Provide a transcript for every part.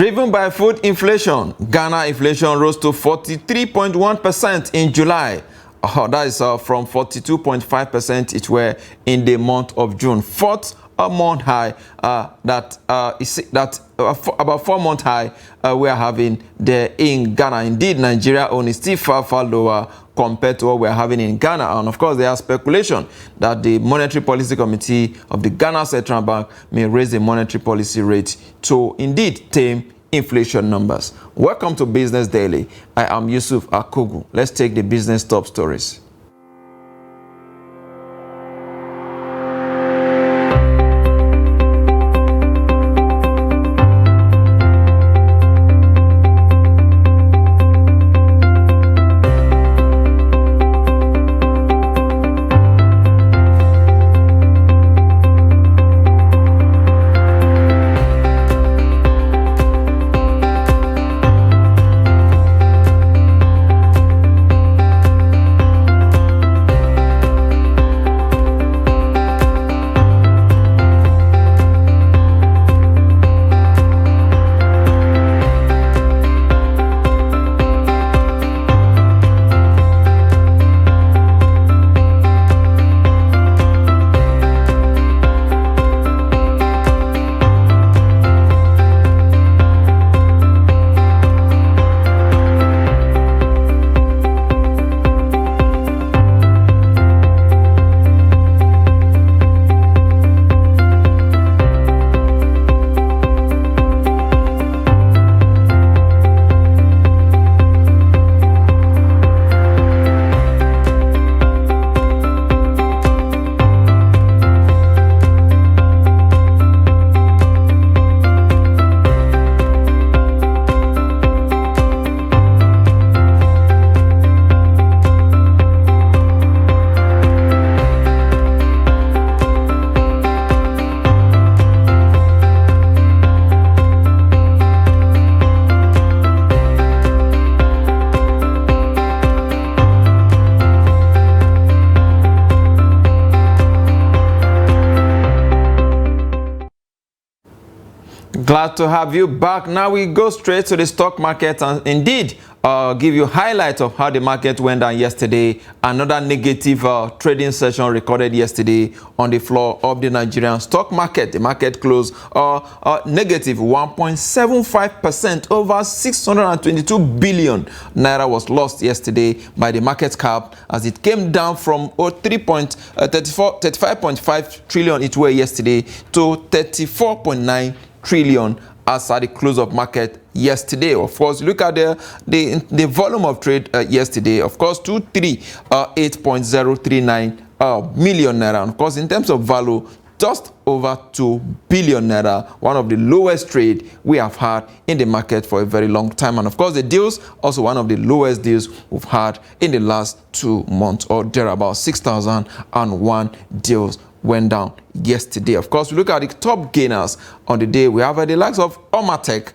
Driven by food inflation, Ghana inflation rose to 43.1% in July. That is from 42.5% it were in the month of June. Fourth month high, about 4 month high we are having there in Ghana. Indeed, Nigeria only still far lower compared to what we are having in Ghana. And of course, there are speculation that the Monetary Policy Committee of the Ghana Central Bank may raise the monetary policy rate to indeed tame inflation numbers. Welcome to Business Daily. I am Yusuf Akugu. Let's take the business top stories. Glad to have you back. Now we go straight to the stock market and indeed give you highlights of how the market went down yesterday. Another negative trading session recorded yesterday on the floor of the Nigerian stock market. The market closed negative 1.75%. Over 622 billion naira was lost yesterday by the market cap as it came down from 35.5 trillion it were yesterday to 34.9 trillion as at the close of market yesterday. Of course, look at the volume of trade yesterday. Of course, 238.039 million naira. And of course, in terms of value, just over 2 billion naira, one of the lowest trade we have had in the market for a very long time. And of course, the deals, also one of the lowest deals we've had in the last 2 months, or there about 6,001 deals went down yesterday. Of course, we look at the top gainers on the day. We have the likes of Omatech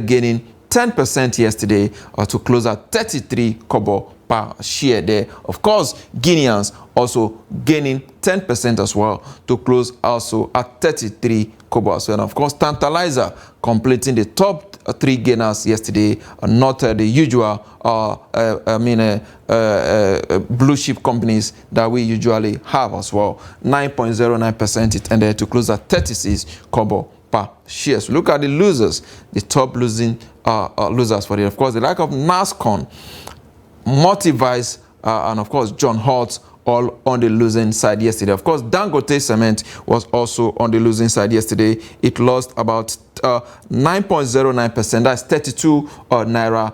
gaining 10% yesterday to close at 33 kobo per share there. Of course, Guineans also gaining 10% as well to close also at 33 kobo as well. And of course, Tantalizer completing the top 3 gainers yesterday, not the usual blue chip companies that we usually have as well. 9.09% it ended to close at 36 kobo per share. So look at the losers, the top losers for it. Of course, the lack of NASCON, Multivice, and of course John Holt, all on the losing side yesterday. Of course, Dangote Cement was also on the losing side yesterday. It lost about 9.09%. That's 32 naira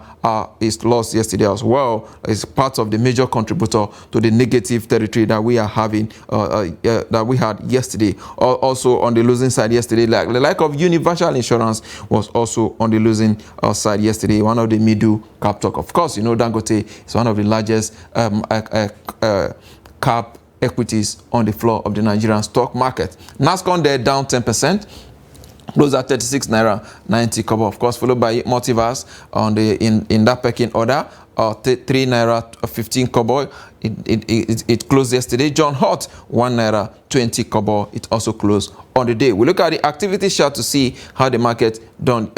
is lost yesterday as well. It's part of the major contributor to the negative territory that we are having, that we had yesterday. Also on the losing side yesterday, like the like of Universal Insurance was also on the losing side yesterday. One of the middle cap stock. Of course, you know Dangote is one of the largest cap equities on the floor of the Nigerian stock market. NASCON there down 10%. Those are 36 naira 90 kobo, of course, followed by Multiverse on the in that pecking order. 3 naira 15 kobo. It closed yesterday. John Holt 1 naira 20 kobo. It also closed on the day. We look at the activity chart to see how the market done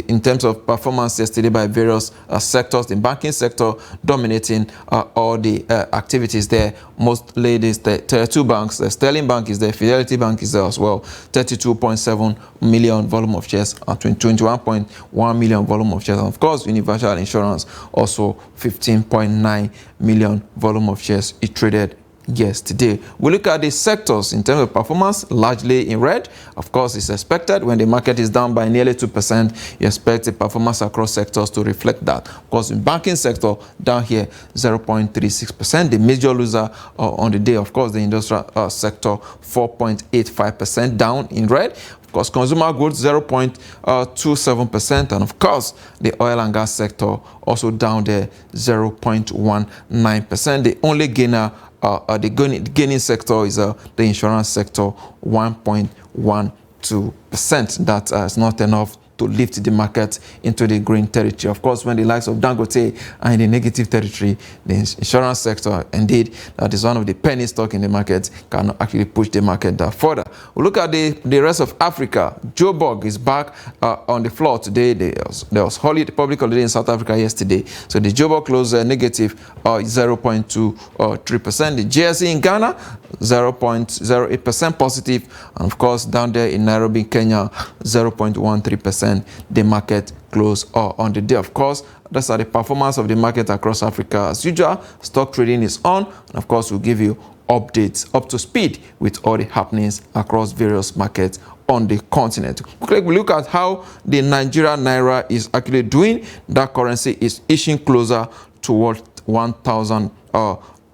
in terms of performance yesterday by various sectors. The banking sector dominating all the activities there. Mostly the 2 banks, the Sterling Bank is there, Fidelity Bank is there as well. 32.7 million volume of shares and 21.1 million volume of shares. And of course, Universal Insurance also 15.9 million volume of shares it traded yesterday. We look at the sectors in terms of performance, largely in red. Of course, it's expected when the market is down by nearly 2%, you expect the performance across sectors to reflect that. Of course, in banking sector, down here, 0.36%. The major loser on the day, of course, the industrial sector, 4.85% down in red. Of course, consumer goods 0.27%, and of course the oil and gas sector also down there 0.19%. The only gainer, the gaining sector is the insurance sector 1.12%. That is not enough to lift the market into the green territory. Of course, when the likes of Dangote are in the negative territory, the insurance sector, indeed, that is one of the penny stock in the market, cannot actually push the market further. We look at the rest of Africa. Joburg is back on the floor today. There was public holiday in South Africa yesterday. So the Joburg closed negative 0.23%. The GSE in Ghana, 0.08% positive. And of course, down there in Nairobi, Kenya, 0.13%. The market closed on the day. Of course, those are the performance of the market across Africa. As usual, stock trading is on, and of course, we'll give you updates up to speed with all the happenings across various markets on the continent. We look at how the Nigerian naira is actually doing. That currency is inching closer towards 1,000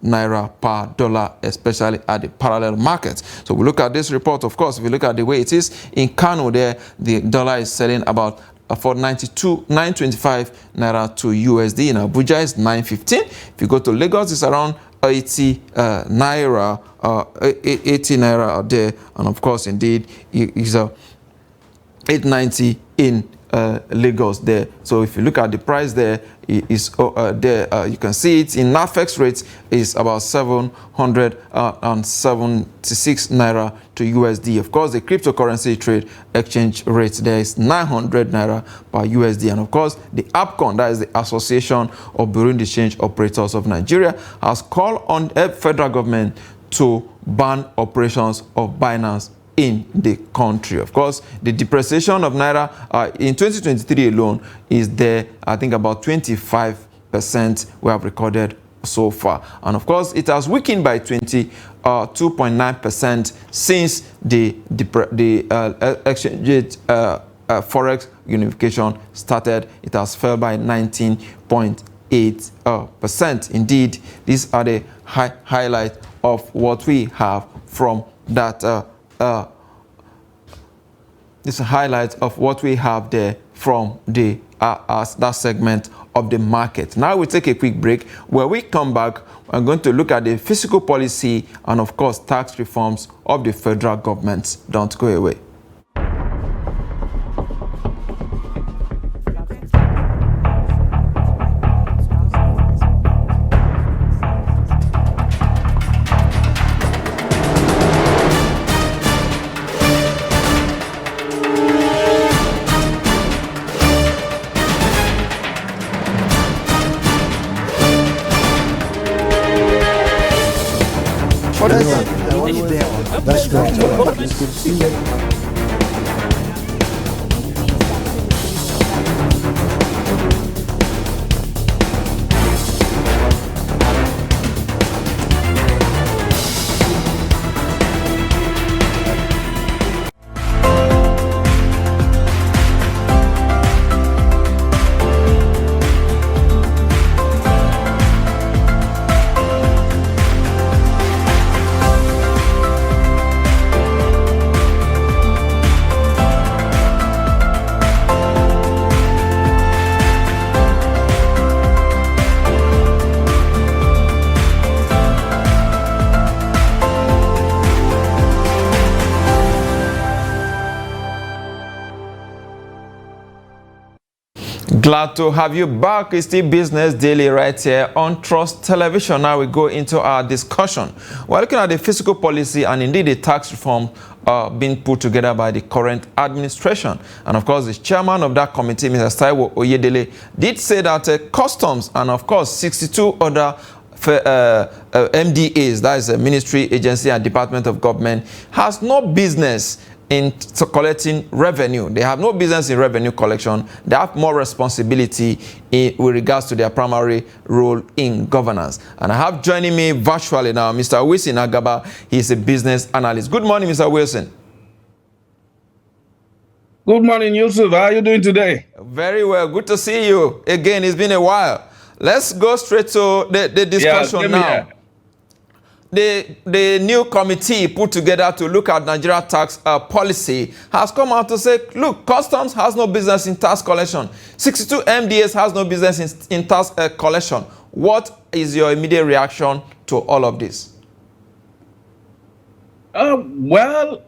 naira per dollar, especially at the parallel market. So we look at this report. Of course, if we look at the way it is in Kano, there the dollar is selling about for 925 naira to USD. In Abuja, it's 915. If you go to Lagos, it's around 80 naira, 80 naira there, and of course, indeed, it's 890 in Lagos there. So if you look at the price there, is there you can see it in NAFEX rates is about 776 naira to USD. Of course, the cryptocurrency trade exchange rate there is 900 naira per USD. And of course, the APCON, that is the Association of Bureau de Change Operators of Nigeria, has called on the federal government to ban operations of Binance in the country. Of course, the depreciation of naira in 2023 alone is there, I think about 25% we have recorded so far. And of course, it has weakened by 22.9% since the exchange rate forex unification started. It has fell by 19.8%. Indeed, these are the highlight of what we have from that this is a highlight of what we have there from the that segment of the market. Now we take a quick break. When we come back, we're going to look at the fiscal policy and of course tax reforms of the federal government. Don't go away. That's great. Glad to have you back. It's the Business Daily right here on Trust Television. Now we go into our discussion. We're looking at the fiscal policy and indeed the tax reform being put together by the current administration. And of course, the chairman of that committee, Mr. Taiwo Oyedele, did say that customs and of course 62 other MDAs, that is a ministry, agency and department of government, has no business in collecting revenue. They have no business in revenue collection. They have more responsibility with regards to their primary role in governance. And I have joining me virtually now Mr. Wilson Agaba. He is a business analyst. Good morning, Mr. Wilson. Good morning, Yusuf. How are you doing today? Very well. Good to see you again. It's been a while. Let's go straight to the discussion now. The new committee put together to look at Nigeria tax policy has come out to say, look, customs has no business in tax collection. 62 MDAs has no business in tax collection. What is your immediate reaction to all of this? If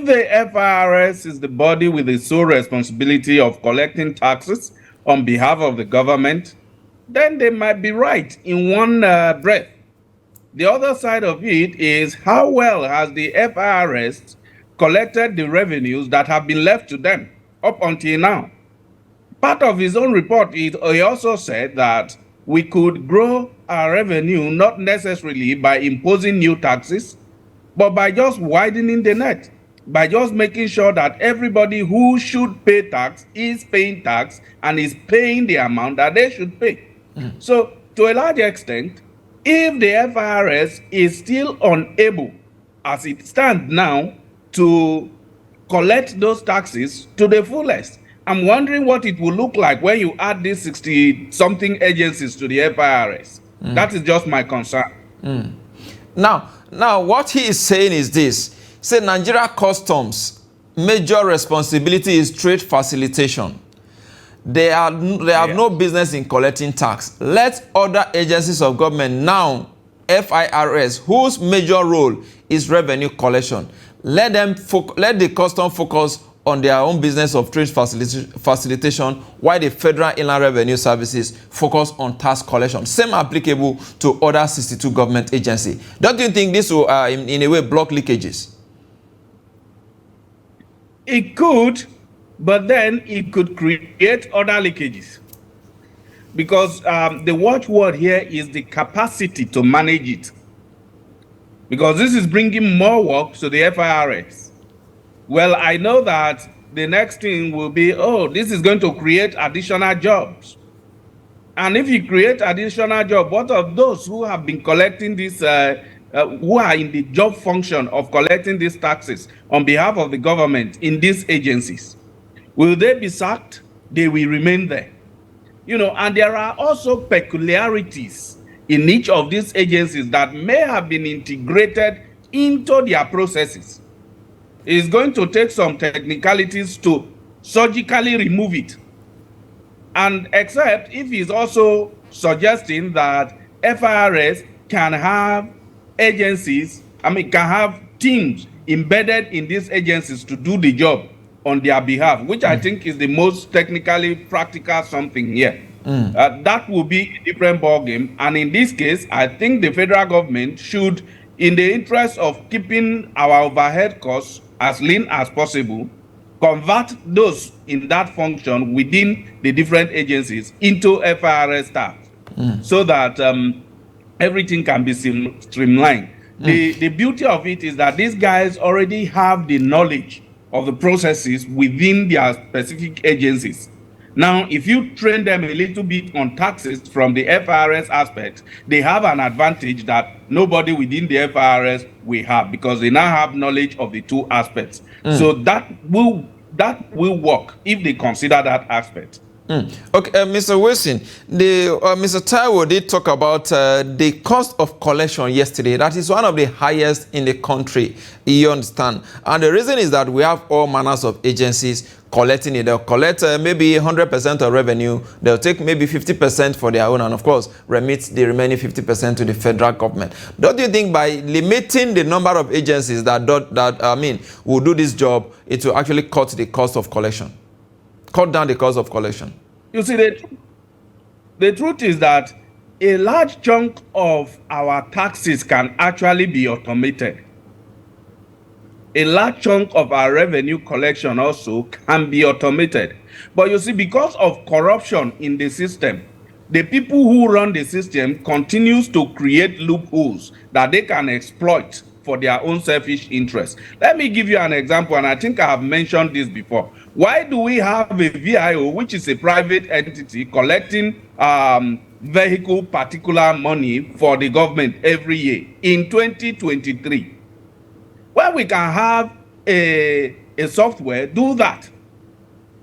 the FIRS is the body with the sole responsibility of collecting taxes on behalf of the government, then they might be right in one breath. The other side of it is how well has the FIRS collected the revenues that have been left to them up until now. Part of his own report, he also said that we could grow our revenue not necessarily by imposing new taxes, but by just widening the net, by just making sure that everybody who should pay tax is paying tax and is paying the amount that they should pay. So to a large extent, if the FIRS is still unable, as it stands now, to collect those taxes to the fullest, I'm wondering what it will look like when you add these 60-something agencies to the FIRS. That is just my concern. Now, what he is saying is this. Say Nigeria Customs' major responsibility is trade facilitation. They have no business in collecting tax. Let other agencies of government now, FIRS, whose major role is revenue collection, let the custom focus on their own business of trade facilitation, while the Federal Inland Revenue Services focus on tax collection. Same applicable to other 62 government agencies. Don't you think this will, in a way, block leakages? It could. But then it could create other leakages, because the watchword here is the capacity to manage it, because this is bringing more work to the FIRS. Well, I know that the next thing will be, oh, this is going to create additional jobs. And if you create additional jobs, what of those who have been collecting this, who are in the job function of collecting these taxes on behalf of the government in these agencies? Will they be sacked? They will remain there. You know, and there are also peculiarities in each of these agencies that may have been integrated into their processes. It's going to take some technicalities to surgically remove it. And except if he's also suggesting that FIRS can have agencies, can have teams embedded in these agencies to do the job on their behalf, which I think is the most technically practical something here. That will be a different ballgame. And in this case, I think the federal government should, in the interest of keeping our overhead costs as lean as possible, convert those in that function within the different agencies into FIRS staff, so that everything can be streamlined. The beauty of it is that these guys already have the knowledge of the processes within their specific agencies. Now, if you train them a little bit on taxes from the FIRS aspect, they have an advantage that nobody within the FIRS will have, because they now have knowledge of the two aspects. So that will work if they consider that aspect. Okay, Mr. Wilson, Mr. Taiwo did talk about the cost of collection yesterday. That is one of the highest in the country, you understand. And the reason is that we have all manners of agencies collecting it. They'll collect maybe 100% of revenue. They'll take maybe 50% for their own, and of course, remit the remaining 50% to the federal government. Don't you think by limiting the number of agencies that will do this job, it will actually cut the cost of collection? Cut down the cost of collection? You see, the truth is that a large chunk of our taxes can actually be automated. A large chunk of our revenue collection also can be automated. But you see, because of corruption in the system, the people who run the system continues to create loopholes that they can exploit for their own selfish interests. Let me give you an example, and I think I have mentioned this before. Why do we have a VIO, which is a private entity, collecting vehicle particular money for the government every year in 2023? Well, we can have a software do that.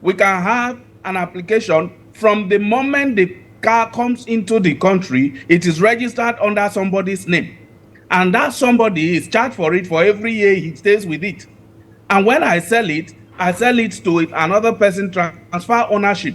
We can have an application from the moment the car comes into the country, it is registered under somebody's name. And that somebody is charged for it for every year he stays with it. And when I sell it to another person, transfer ownership.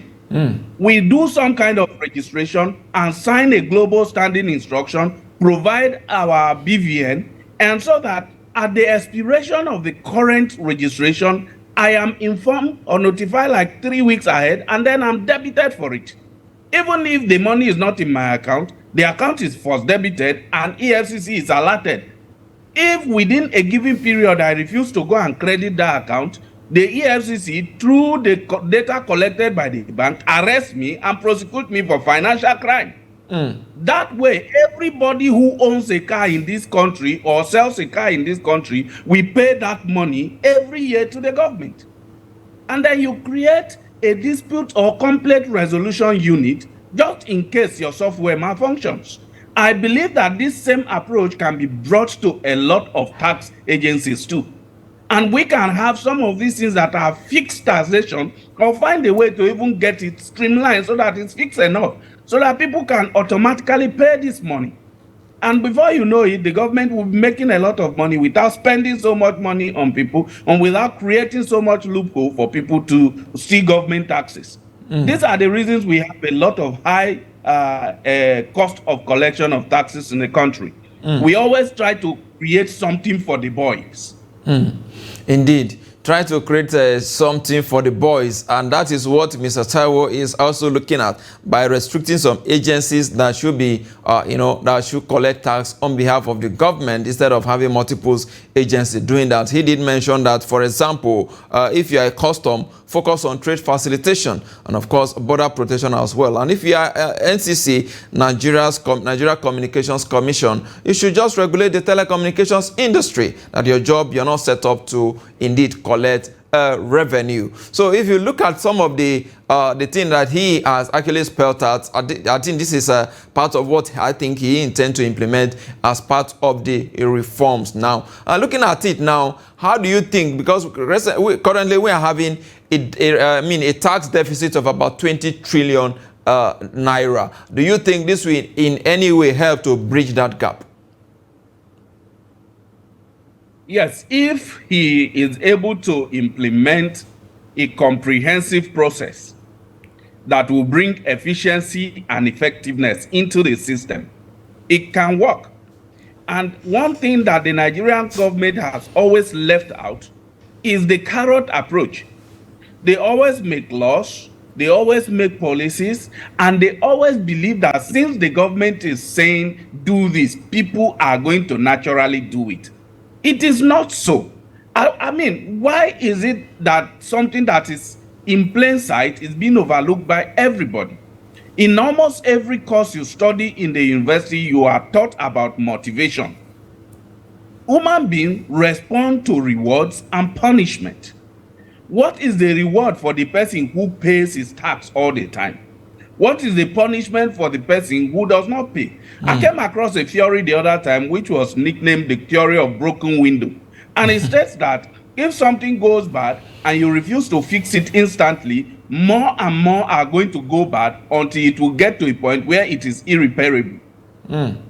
We do some kind of registration and sign a global standing instruction, provide our BVN, and so that at the expiration of the current registration, I am informed or notified like 3 weeks ahead, and then I'm debited for it. Even if the money is not in my account, the account is first debited and EFCC is alerted. If within a given period I refuse to go and credit that account, the EFCC, through the data collected by the bank, arrests me and prosecute me for financial crime. That way, everybody who owns a car in this country or sells a car in this country, we pay that money every year to the government. And then you create a dispute or conflict resolution unit just in case your software malfunctions. I believe that this same approach can be brought to a lot of tax agencies too. And we can have some of these things that are fixed taxation, or find a way to even get it streamlined so that it's fixed enough, so that people can automatically pay this money. And before you know it, the government will be making a lot of money without spending so much money on people and without creating so much loophole for people to steal government taxes. These are the reasons we have a lot of high cost of collection of taxes in the country. We always try to create something for the boys. Indeed, try to create something for the boys, and that is what Mr. Taiwo is also looking at by restricting some agencies that should be, that should collect tax on behalf of the government instead of having multiple agencies doing that. He did mention that, for example, if you are a custom, focus on trade facilitation and, of course, border protection as well. And if you are NCC, Nigeria Communications Commission, you should just regulate the telecommunications industry. That your job, you're not set up to indeed collect revenue. So if you look at some of the thing that he has actually spelled out, I think this is a part of what I think he intends to implement as part of the reforms now. Looking at it now, how do you think, because currently we are having a tax deficit of about 20 trillion naira. Do you think this will in any way help to bridge that gap? Yes, if he is able to implement a comprehensive process that will bring efficiency and effectiveness into the system, it can work. And one thing that the Nigerian government has always left out is the carrot approach. They always make laws, they always make policies, and they always believe that since the government is saying do this, people are going to naturally do it. It is not so. I mean, why is it that something that is in plain sight is being overlooked by everybody? In almost every course you study in the university, you are taught about motivation. Human beings respond to rewards and punishment. What is the reward for the person who pays his tax all the time? What is the punishment for the person who does not pay? I came across a theory the other time which was nicknamed the theory of broken window. And it states that if something goes bad and you refuse to fix it instantly, more and more are going to go bad until it will get to a point where it is irreparable.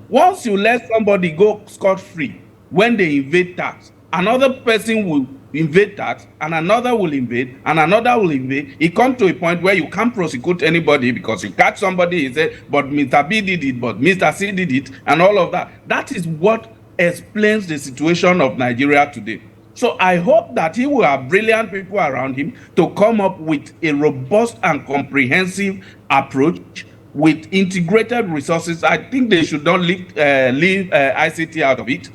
Once you let somebody go scot-free when they evade tax, another person will invade tax, and another will invade, and another will invade. It comes to a point where you can't prosecute anybody because you catch somebody, you say, but Mr. B did it, but Mr. C did it, and all of that. That is what explains the situation of Nigeria today. So I hope that he will have brilliant people around him to come up with a robust and comprehensive approach with integrated resources. I think they should not leave ICT out of it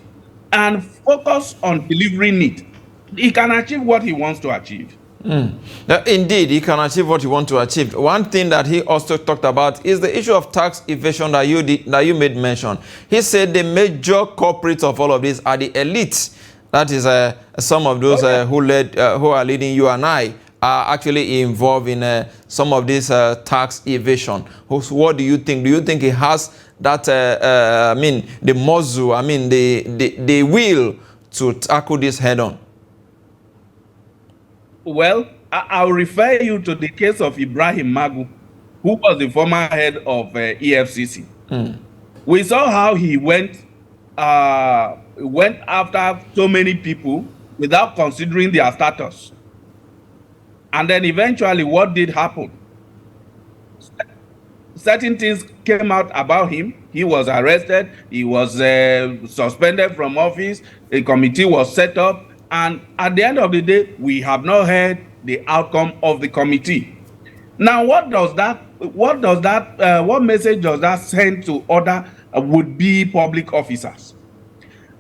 and focus on delivering it. He can achieve what he wants to achieve. Indeed, he can achieve what he wants to achieve. One thing that he also talked about is the issue of tax evasion that you made mention. He said the major culprits of all of this are the elites. That is some of those who are leading you and I are actually involved in some of this tax evasion. What do you think? Do you think he has that, the muzzle, the will to tackle this head on? Well, I'll refer you to the case of Ibrahim Magu, who was the former head of EFCC. We saw how he went after so many people without considering their status. And then eventually what did happen? Certain things came out about him. He was arrested. He was suspended from office. A committee was set up. And at the end of the day, we have not heard the outcome of the committee. Now, what message does that send to other would-be public officers?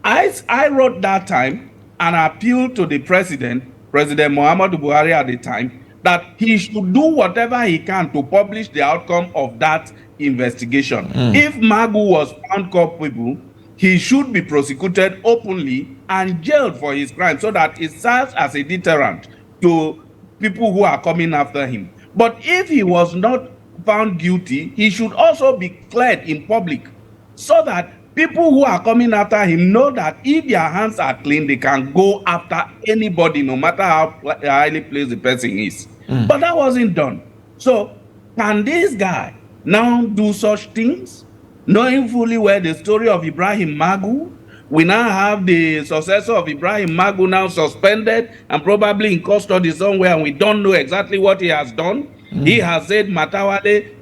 I wrote that time an appeal to the President Muhammadu Buhari at the time, that he should do whatever he can to publish the outcome of that investigation. If Magu was found culpable, he should be prosecuted openly and jailed for his crime so that it serves as a deterrent to people who are coming after him. But if he was not found guilty, he should also be cleared in public so that people who are coming after him know that if their hands are clean, they can go after anybody, no matter how highly placed the person is. But that wasn't done. So can this guy now do such things, knowing fully well the story of Ibrahim Magu? We now have the successor of Ibrahim Magu now suspended and probably in custody somewhere, and we don't know exactly what he has done. He has said Matawale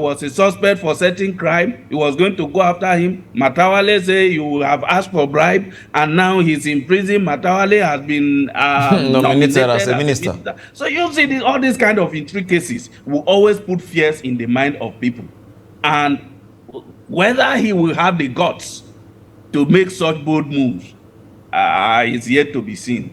was a suspect for certain crime. He was going to go after him. Matawale said you have asked for bribe, and now he's in prison. Matawale has been nominated as a minister. So you see, all these kind of intricacies will always put fears in the mind of people. And whether he will have the guts to make such bold moves is yet to be seen.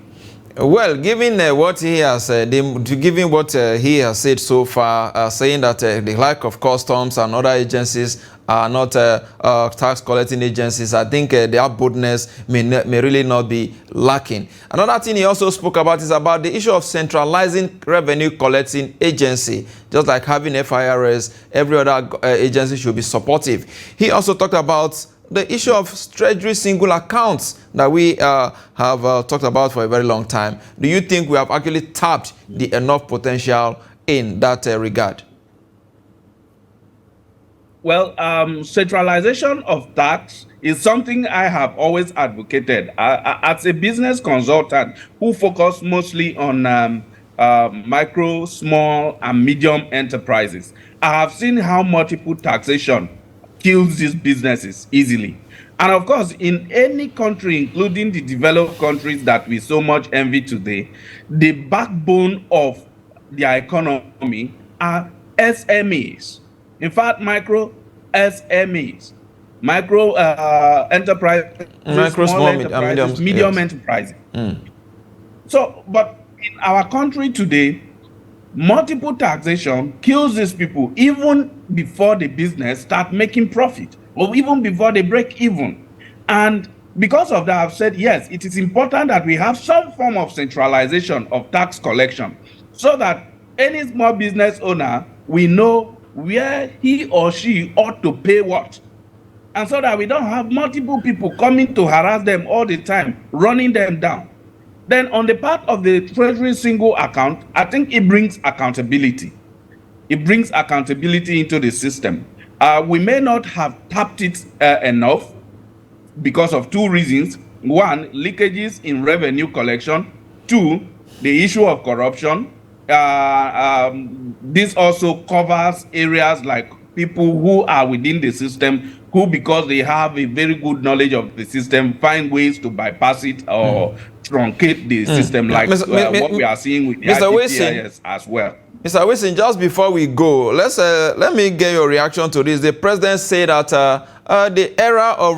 Well, given what he has given what he has said so far, saying that the lack of customs and other agencies are not tax collecting agencies, I think their boldness may really not be lacking. Another thing he also spoke about is about the issue of centralizing revenue collecting agency. Just like having FIRS, every other agency should be supportive. He also talked about the issue of treasury single accounts that we have talked about for a very long time. Do you think we have actually tapped the enough potential in that regard? Well, centralization of tax is something I have always advocated. As a business consultant who focus mostly on micro, small, and medium enterprises, I have seen how multiple taxation kills these businesses easily. And of course, in any country, including the developed countries that we so much envy today, the backbone of their economy are SMEs. In fact, micro SMEs, micro enterprises, small enterprises, medium enterprises. So, but in our country today, multiple taxation kills these people even before the business start making profit, or even before they break even. And because of that, I've said, yes, it is important that we have some form of centralization of tax collection so that any small business owner, we know where he or she ought to pay what. And so that we don't have multiple people coming to harass them all the time, running them down. Then on the part of the treasury single account, I think it brings accountability. It brings accountability into the system. We may not have tapped it enough because of two reasons. One, leakages in revenue collection. Two, the issue of corruption. This also covers areas like people who are within the system who, because they have a very good knowledge of the system, find ways to bypass it or truncate the system like what we are seeing with the IGPIS as well. Mr. Wilson, just before we go, let me get your reaction to this. The president said that the era of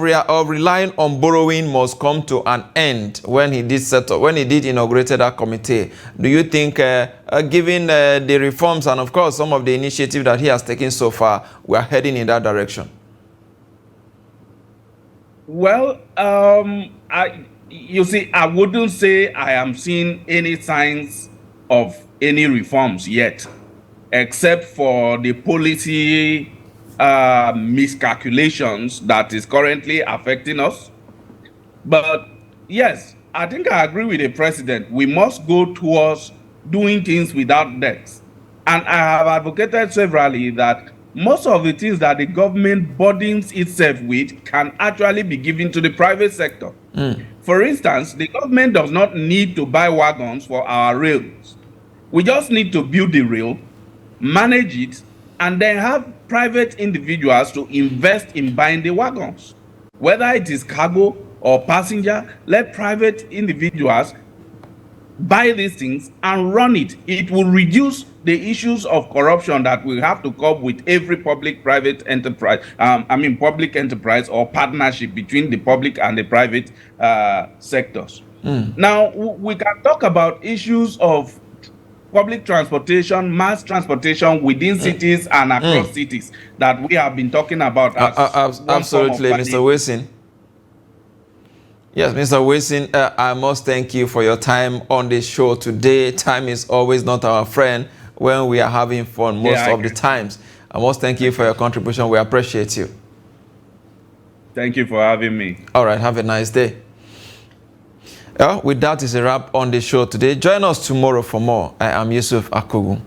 relying on borrowing must come to an end when he did inaugurate that committee. Do you think, given the reforms and of course some of the initiatives that he has taken so far, we are heading in that direction? Well, you see, I wouldn't say I am seeing any signs of any reforms yet, except for the policy miscalculations that is currently affecting us. But yes, I think I agree with the president. We must go towards doing things without debts. And I have advocated severally that most of the things that the government burdens itself with can actually be given to the private sector. For instance, the government does not need to buy wagons for our rails. We just need to build the rail, manage it, and then have private individuals to invest in buying the wagons. Whether it is cargo or passenger, let private individuals buy these things and run it. It will reduce the issues of corruption that we have to cope with every public-private enterprise, public enterprise or partnership between the public and the private sectors. Now, we can talk about issues of public transportation, mass transportation within cities and across cities that we have been talking about. Absolutely, Mr. Wilson. Yes, Mr. Wilson, I must thank you for your time on this show today. Time is always not our friend when we are having fun most of the times. I must thank you for your contribution. We appreciate you. Thank you for having me. All right, have a nice day. With that is a wrap on the show today. Join us tomorrow for more. I am Yusuf Akugu.